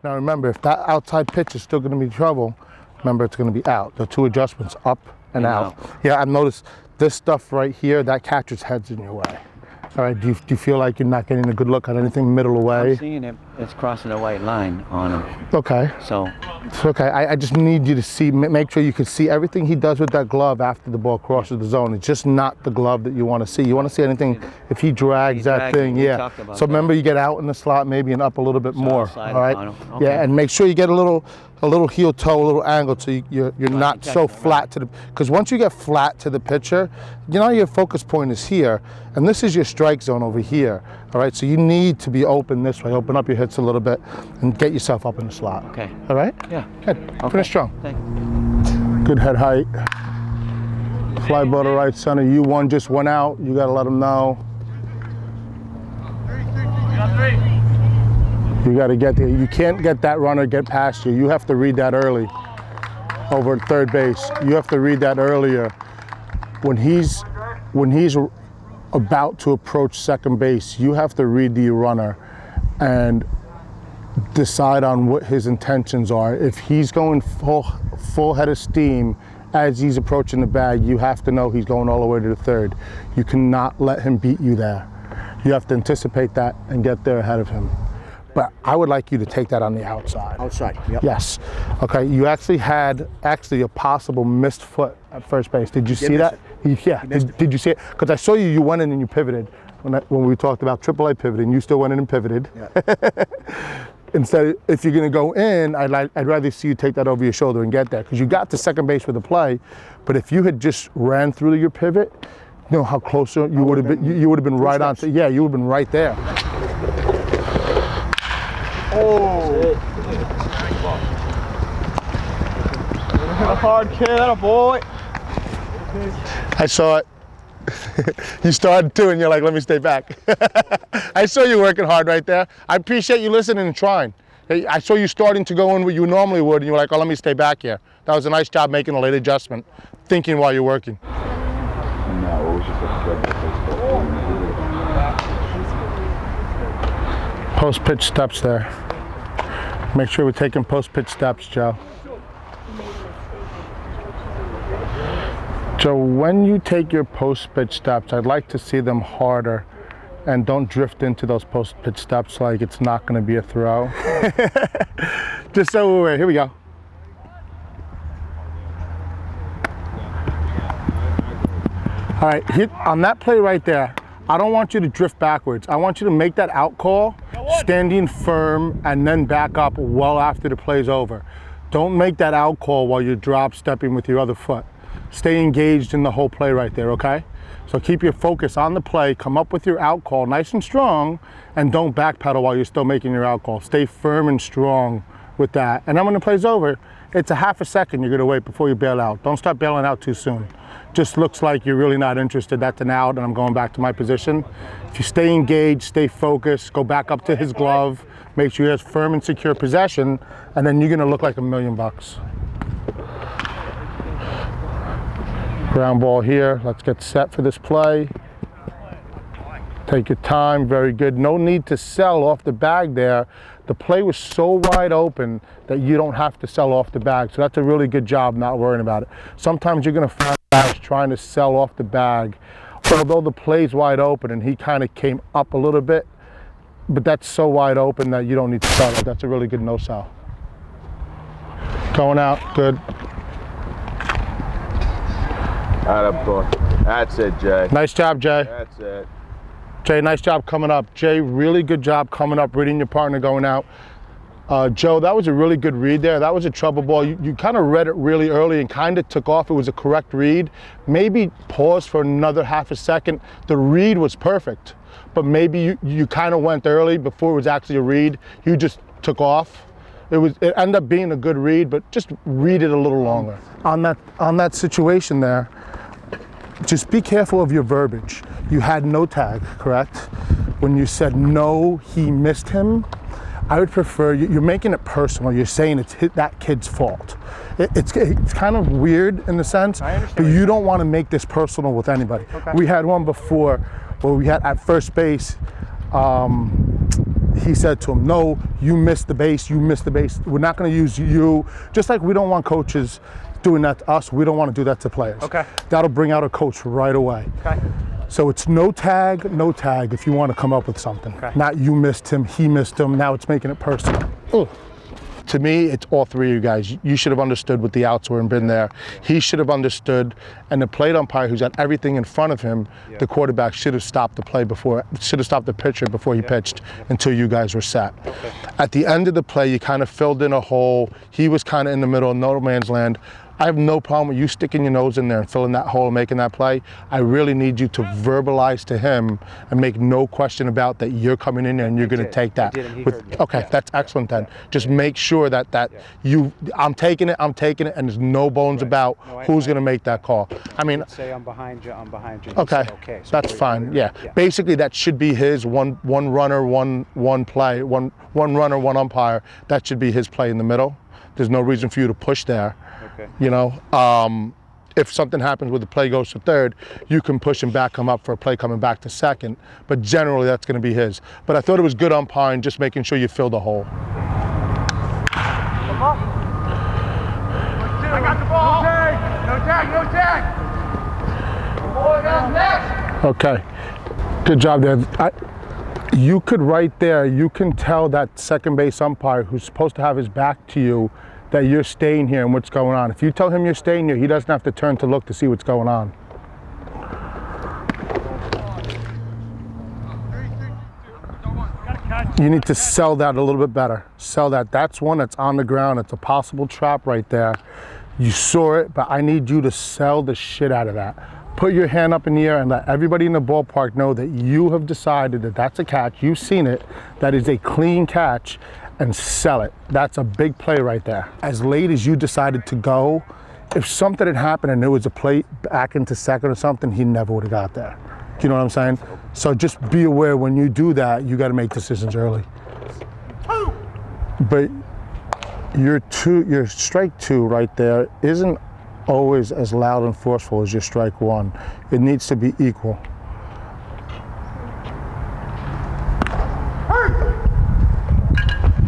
Now remember, if that outside pitch is still going to be trouble, remember it's going to be out. The 2 adjustments, up and out. Yeah, I've noticed this stuff right here, that catcher's head's in your way. All right, do you feel like you're not getting a good look at anything middle away? I'm seeing it, it's crossing a white line on him. Okay. So. It's okay, I just need you to see, make sure you can see everything he does with that glove after the ball crosses the zone. It's just not the glove that you want to see. You want to see anything, if he drags that thing, yeah. So remember, you get out in the slot maybe and up a little bit more, all right? Okay. Yeah, and make sure you get a little heel toe, a little angle, so you're not so flat to the, because once you get flat to the pitcher, you know your focus point is here, and this is your strike zone over here, all right? So you need to be open this way, open up your hits a little bit, and get yourself up in the slot. Okay. All right? Yeah. Good. Okay. Finish strong. Thank you. Good head height. Fly ball to right center. You just went out. You got to let him know. You got to get there. You can't get that runner get past you. You have to read that early over at third base. You have to read that earlier. When he's about to approach second base, you have to read the runner and decide on what his intentions are. If he's going full head of steam as he's approaching the bag, you have to know he's going all the way to the third. You cannot let him beat you there. You have to anticipate that and get there ahead of him. But I would like you to take that on the outside. Outside, yep. Yes. Okay, you actually had a possible missed foot at first base. Did you see that? Yeah, did you see it? Because I saw you went in and you pivoted when we talked about AAA pivoting. You still went in and pivoted. Yeah. Instead, if you're going to go in, I'd rather see you take that over your shoulder and get there, because you got to second base with the play. But if you had just ran through your pivot, you know how closer you would have been. You would have been right on. Yeah, you would have been right there. Oh! A hard kid, a boy. I saw it. You started too, and you're like, let me stay back. I saw you working hard right there. I appreciate you listening and trying. I saw you starting to go in what you normally would, and you were like, oh, let me stay back here. That was a nice job making a late adjustment, thinking while you're working. No, it was just a Post-pitch steps there. Make sure we're taking post-pitch steps, Joe. Joe, when you take your post-pitch steps, I'd like to see them harder, and don't drift into those post-pitch steps like it's not going to be a throw. Just so we're aware. Here we go. All right, on that play right there, I don't want you to drift backwards. I want you to make that out call, standing firm, and then back up well after the play's over. Don't make that out call while you're drop stepping with your other foot. Stay engaged in the whole play right there, okay? So keep your focus on the play, come up with your out call nice and strong, and don't backpedal while you're still making your out call. Stay firm and strong with that. And then when the play's over, it's a half a second you're gonna wait before you bail out. Don't start bailing out too soon. Just looks like you're really not interested. That's an out, and I'm going back to my position. If you stay engaged, stay focused, go back up to his glove, make sure he has firm and secure possession, and then you're gonna look like $1 million. Ground ball here. Let's get set for this play. Take your time, very good. No need to sell off the bag there. The play was so wide open that you don't have to sell off the bag. So that's a really good job not worrying about it. Sometimes you're gonna find guys trying to sell off the bag, although the play's wide open and he kind of came up a little bit, but that's so wide open that you don't need to sell it. That's a really good no sell. Going out, good. That's it, Jay. Nice job, Jay. That's it. Jay, nice job coming up. Jay, really good job coming up, reading your partner going out. Joe, that was a really good read there. That was a trouble ball. You kind of read it really early and kind of took off. It was a correct read. Maybe pause for another half a second. The read was perfect, but maybe you kind of went early before it was actually a read. You just took off. It ended up being a good read, but just read it a little longer. On that situation there, just be careful of your verbiage. You had no tag, correct? When you said no, he missed him, I would prefer, you're making it personal. You're saying it's that kid's fault. It's kind of weird in the sense, but you don't want to make this personal with anybody. Okay. We had one before where we had at first base, he said to him, no, you missed the base, you missed the base. We're not going to use you. Just like we don't want coaches doing that to us, we don't want to do that to players. Okay. That'll bring out a coach right away. Okay. So it's no tag if you want to come up with something. Okay. Not you missed him, he missed him, now it's making it personal. Ugh. To me, it's all three of you guys. You should have understood what the outs were and been there. He should have understood, and the plate umpire who's got everything in front of him, the quarterback should have stopped the play before, should have stopped the pitcher before he pitched until you guys were set. Okay. At the end of the play, you kind of filled in a hole. He was kind of in the middle of no man's land. I have no problem with you sticking your nose in there and filling that hole and making that play. I really need you to verbalize to him and make no question about that you're coming in there and you're going to take that. Okay, that's excellent then. Just make sure that I'm taking it, and there's no bones about who's going to make that call. I mean, say I'm behind you. Okay, Okay, so that's fine. Yeah. Basically, that should be his one runner, one play, one runner, one umpire. That should be his play in the middle. There's no reason for you to push there. Okay. You know, if something happens where the play goes to third, you can push him back, come up for a play coming back to second. But generally, that's going to be his. But I thought it was good umpiring, just making sure you fill the hole. I got the ball. No tag. The ball goes next. Okay, good job there. You could right there, you can tell that second base umpire who's supposed to have his back to you that you're staying here and what's going on. If you tell him you're staying here, he doesn't have to turn to look to see what's going on. You need to sell that a little bit better. Sell that. That's one that's on the ground. It's a possible trap right there. You saw it, but I need you to sell the shit out of that. Put your hand up in the air and let everybody in the ballpark know that you have decided that that's a catch. You've seen it. That is a clean catch, and sell it. That's a big play right there. As late as you decided to go, if something had happened and there was a play back into second or something, he never would have got there. Do you know what I'm saying? So just be aware when you do that, you got to make decisions early. But your strike two right there isn't always as loud and forceful as your strike one. It needs to be equal.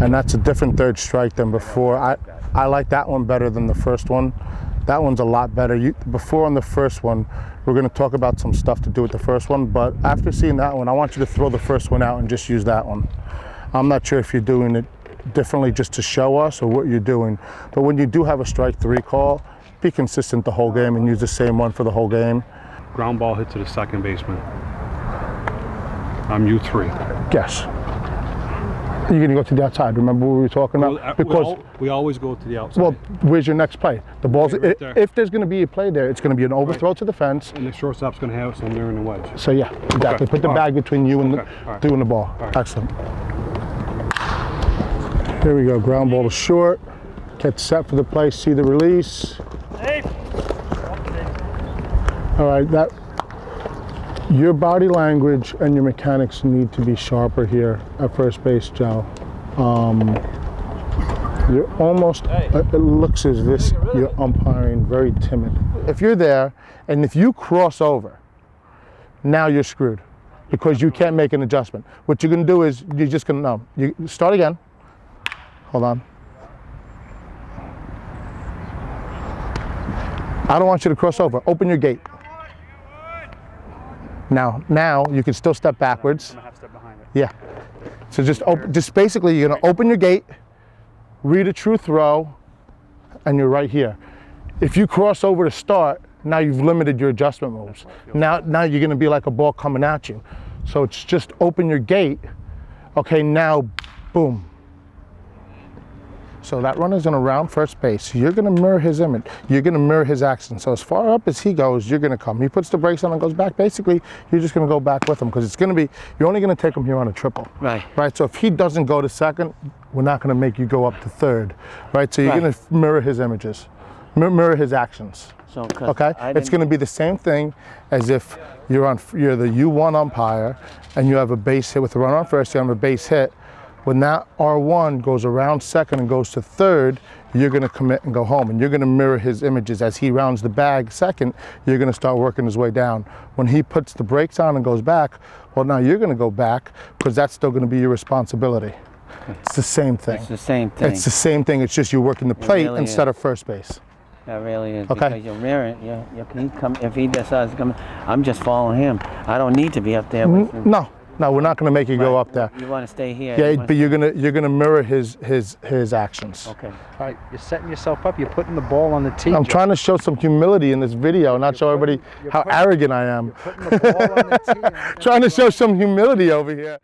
And that's a different third strike than before. I like that one better than the first one. That one's a lot better. Before on the first one, we're going to talk about some stuff to do with the first one, but after seeing that one, I want you to throw the first one out and just use that one. I'm not sure if you're doing it differently just to show us or what you're doing, but when you do have a strike three call, be consistent the whole game and use the same one for the whole game. Ground ball hit to the second baseman. I'm U3. Yes. You're going to go to the outside. Remember what we were talking about? Because we always go to the outside. well, where's your next play? The ball's Right there. if there's going to be a play there, it's going to be an overthrow to the fence. And the shortstop's going to have some there in the wedge. So yeah, exactly. Okay. Put the All bag right. between you and Okay. All right. doing the ball. All right. Excellent. Here we go. Ground ball to short. Get set for the play. See the release. All right. Your body language and your mechanics need to be sharper here at first base, Joe. You're almost, it looks as this, you're umpiring very timid. If you're there and if you cross over, now you're screwed because you can't make an adjustment. What you're going to do is you're just going to, you start again. Hold on. I don't want you to cross over. Open your gate. Now you can still step backwards. I'm gonna have to step behind it. Yeah. So just basically you're gonna open your gate, read a true throw, and you're right here. If you cross over to start, now you've limited your adjustment moves. Now you're gonna be like a ball coming at you. So it's just open your gate. Okay, now, boom. So that runner's gonna round first base. You're gonna mirror his image. You're gonna mirror his action. So as far up as he goes, you're gonna come. He puts the brakes on and goes back. Basically, you're just gonna go back with him because it's gonna be, you're only gonna take him here on a triple. Right. Right, so if he doesn't go to second, we're not gonna make you go up to third. Right, so you're gonna mirror his images, mirror his actions. So, Okay, it's going to be the same thing as if you're the U1 umpire and you have a base hit with a runner on first, you have a base hit. When that R1 goes around second and goes to third, you're going to commit and go home, and you're going to mirror his images. As he rounds the bag second, you're going to start working his way down. When he puts the brakes on and goes back, well, now you're going to go back because that's still going to be your responsibility. It's the same thing. It's the same thing. It's the same thing. It's just you're working the plate really instead is. of first base. That really is. Okay. Because you're mirroring. If he decides to come, I'm just following him. I don't need to be up there with him. No, we're not going to make you go up there. You want to stay here. Yeah, but you're gonna mirror his actions. Okay. All right, you're setting yourself up. You're putting the ball on the tee. I'm trying to show some humility in this video, not show everybody how arrogant I am. You're putting the ball on the tee. Trying to show some humility over here.